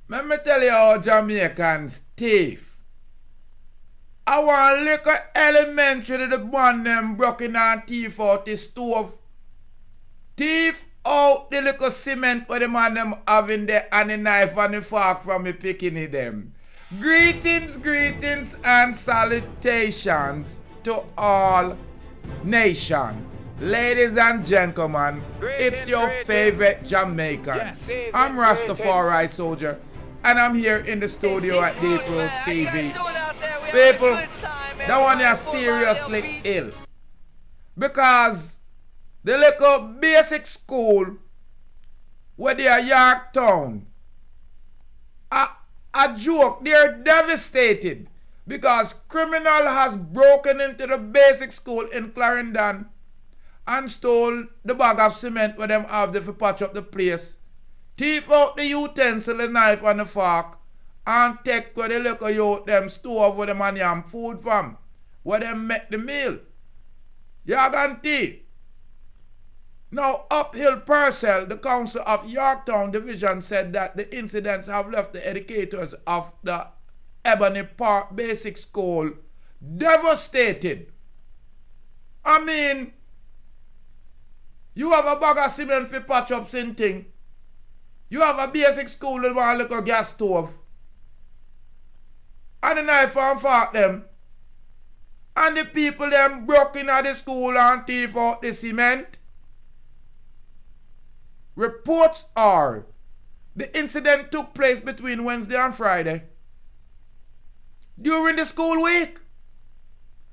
Let me tell you how Jamaicans thief. I want little elementary the one them broke in and thief out the stove. Thief out the little cement where the man them having there and the knife and the fork from me picking it them. Greetings, greetings and salutations to all nation. Ladies and gentlemen, it's your favorite Jamaican. I'm Rastafari Soldier and I'm here in the studio at Deep Roots TV. People, that one is seriously ill. Because the little basic school where they are Yorktown, a joke, they're devastated because criminal has broken into the basic school in Clarendon and stole the bag of cement where them have to patch up the place, thief out the utensil, the knife and the fork, and take where the little youth them stove where them and yam food from, where them make the meal. Yaganti. Now, Uphell Purcell, the councillor of Yorktown Division, said that the incidents have left the educators of the Ebony Park Basic School devastated. I mean, you have a bag of cement for patch up something. You have a basic school with one little gas stove. And the knife and fork them. And the people them broke in at the school and thief out the cement. Reports are the incident took place between Wednesday and Friday during the school week.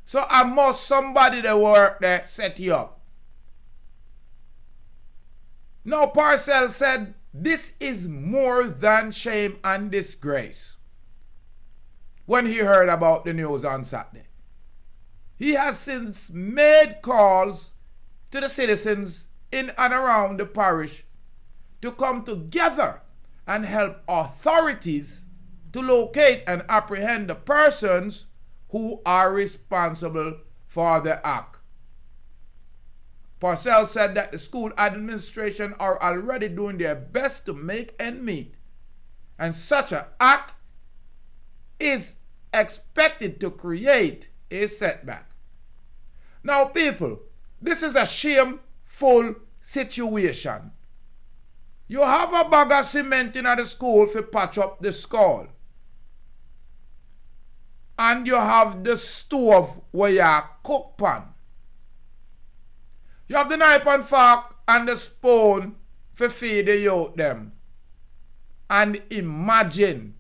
So I must somebody that work there set you up. Now Purcell said this is more than shame and disgrace when he heard about the news on Saturday. He has since made calls to the citizens in and around the parish to come together and help authorities to locate and apprehend the persons who are responsible for the act. Purcell said that the school administration are already doing their best to make ends meet, and such an act is expected to create a setback. Now, people, this is a shameful situation. You have a bag of cement in the school to patch up the skull. And you have the stove where you cook pan. You have the knife and fork and the spoon for feed the youth them. And imagine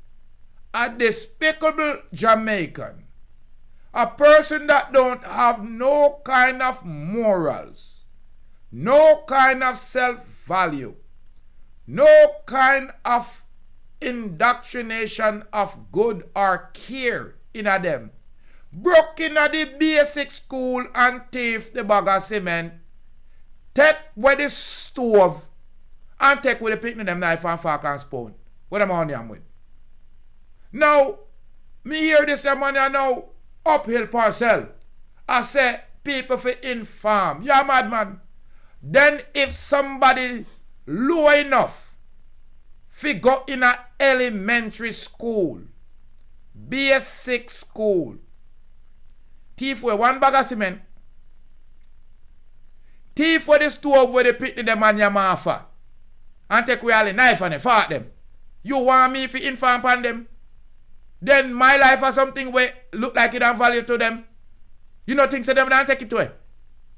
a despicable Jamaican, a person that don't have no kind of morals, no kind of self-value, no kind of indoctrination of good or care in a them, broke in a the basic school and thief the bag of cement, take with the stove and take with the picnic them knife and fork and spoon. What am I on them with? Now, me hear this man now, Uphell Purcell. I say people for inform. Yeah, madman. Then if somebody low enough fi go in a elementary school, basic school, thief with one bag of cement, thief for the stove where they pick them and your mafa, and take away all the knife and the fork them. You want me to inform upon them? Then my life or something where look like it have value to them. You know things to them and take it away.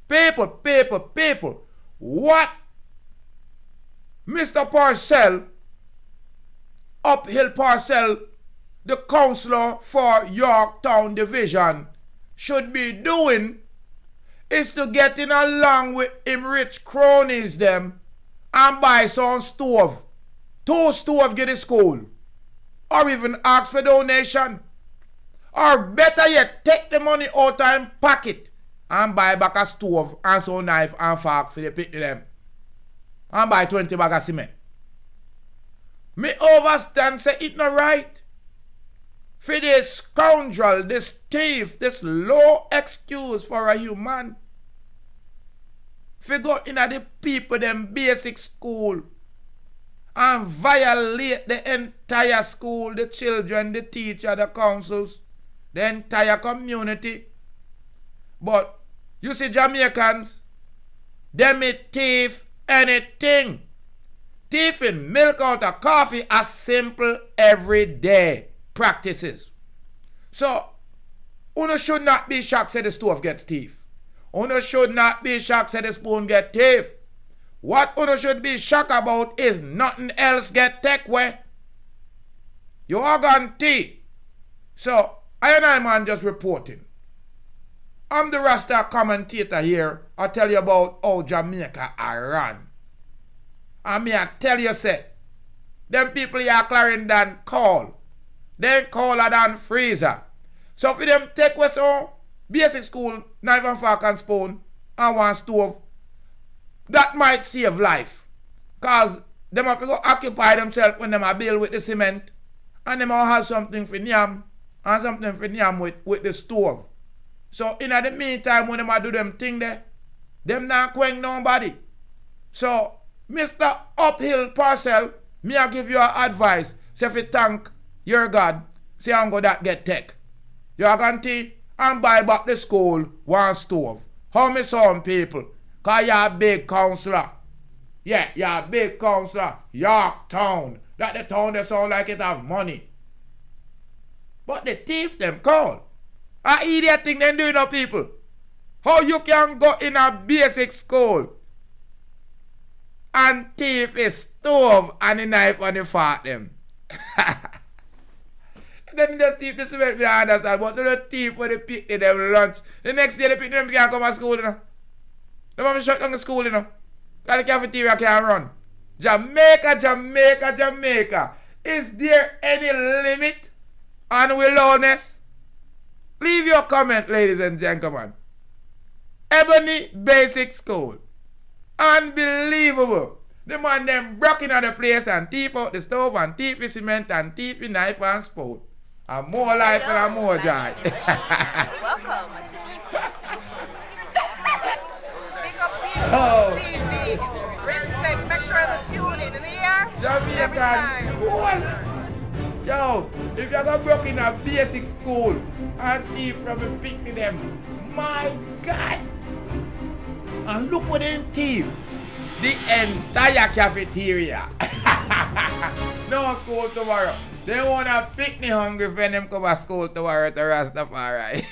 People. What Mr. Purcell, Uphell Purcell, the councillor for Yorktown Division, should be doing is to get in along with him rich cronies them and buy some stove. 2 stove get the school. Or even ask for donation. Or better yet, take the money out and pack it and buy back a stove and some knife and fork for the pick them. And buy 20 bag of cement. Me overstand say it not right. For this scoundrel, this thief, this low excuse for a human. For go in at the people them basic school and violate the entire school, the children, the teacher, the councils, the entire community. But you see Jamaicans, them it thief anything. Thieving milk out of coffee are simple everyday practices. So, you should not be shocked that the stove gets thief. You should not be shocked that the spoon get thief. What you should be shocked about is nothing else get take away. You are gone tea. So, I and I man just reporting. I'm the Rasta commentator here. I tell you about how Jamaica are run. And me I tell you say, them people here Clarendon call. They cooler than freezer. So for them take us on basic school, knife and fork and spoon, and one stove, that might save life. Cause them have to go occupy themselves when them are build with the cement. And them all have something for yam and something for yam with the stove. So in the meantime when them a do them thing there, them not quench nobody. So Mr. Uphell Purcell, me I give you advice. Say if you thank your God, say I'm going to get tech. You are going to and buy back the school one stove. How me some people? Cause you're a big councillor. Yeah, you're a big councillor. Yorktown. That the town they sound like it have money. But the thief them call. A idiot thing they doing up people. How you can go in a basic school and thief a stove and a knife and a fork them. Then the thief the cement we understand, but the thief for the pick them lunch. The next day the pick them can't come to school, you know. They want to shut down the school, you know. Because the cafeteria can't run. Jamaica, Jamaica, Jamaica. Is there any limit on willowness? Leave your comment, ladies and gentlemen. Ebony Basic School. Unbelievable. The man them broke in the place and thief out the stove and thief the cement and thief the knife and spoon. And more life and more joy. Welcome to Oh. TV. Respect, make sure you tune in the year. Jamaican cool. Yo, if you're gonna broke in a basic school and thief from a pick to them, my God. And look what they thief. The entire cafeteria. No school tomorrow. They wanna pick me hungry when them come to school tomorrow to Rastafari.